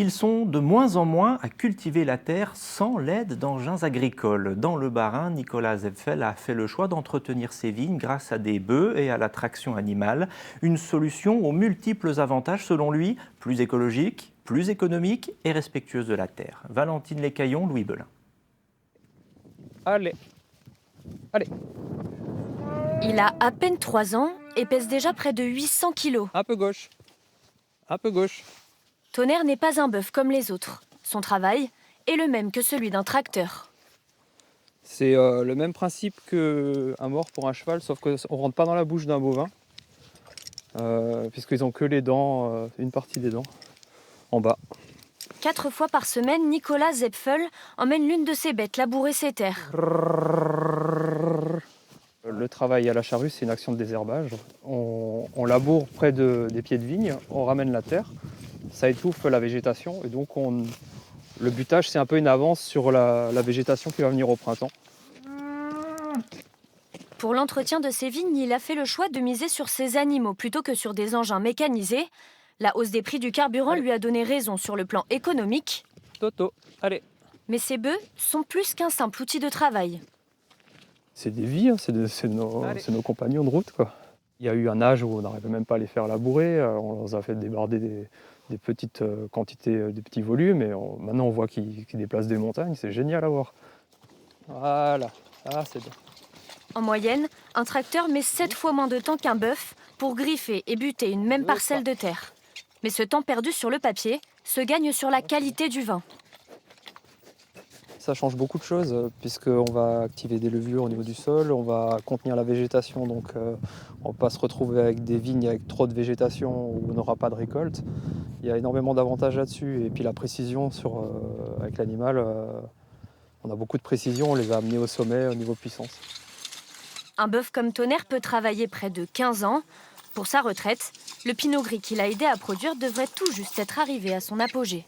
Ils sont de moins en moins à cultiver la terre sans l'aide d'engins agricoles. Dans le Bas-Rhin, Nicolas Zepfel a fait le choix d'entretenir ses vignes grâce à des bœufs et à la traction animale. Une solution aux multiples avantages selon lui, plus écologique, plus économique et respectueuse de la terre. Valentine Lécaillon, Louis Belin. Allez, allez. Il a à peine 3 ans et pèse déjà près de 800 kilos. Un peu gauche, un peu gauche. Tonnerre n'est pas un bœuf comme les autres. Son travail est le même que celui d'un tracteur. C'est le même principe qu'un mort pour un cheval, sauf qu'on ne rentre pas dans la bouche d'un bovin, puisqu'ils n'ont que les dents, une partie des dents, en bas. 4 fois par semaine, Nicolas Zepfel emmène l'une de ses bêtes labourer ses terres. Le travail à la charrue, c'est une action de désherbage. On laboure près des pieds de vigne, on ramène la terre, ça étouffe la végétation, et donc le butage, c'est un peu une avance sur la végétation qui va venir au printemps. Pour l'entretien de ses vignes, il a fait le choix de miser sur ses animaux plutôt que sur des engins mécanisés. La hausse des prix du carburant lui a donné raison sur le plan économique. Toto, allez. Mais ces bœufs sont plus qu'un simple outil de travail. C'est des vies, hein, c'est nos compagnons de route, quoi. Il y a eu un âge où on n'arrivait même pas à les faire labourer, on leur a fait débarder des petites quantités, des petits volumes, et maintenant on voit qu'ils déplacent des montagnes, c'est génial à voir. Voilà, ah c'est bien. En moyenne, un tracteur met 7 fois moins de temps qu'un bœuf pour griffer et buter une même parcelle de terre. Mais ce temps perdu sur le papier se gagne sur la qualité du vin. Ça change beaucoup de choses, puisqu'on va activer des levures au niveau du sol, on va contenir la végétation, donc on ne va pas se retrouver avec des vignes avec trop de végétation où on n'aura pas de récolte. Il y a énormément d'avantages là-dessus, et puis la précision avec l'animal, on a beaucoup de précision, on les a amenés au sommet au niveau puissance. Un bœuf comme Tonnerre peut travailler près de 15 ans. Pour sa retraite, le pinot gris qu'il a aidé à produire devrait tout juste être arrivé à son apogée.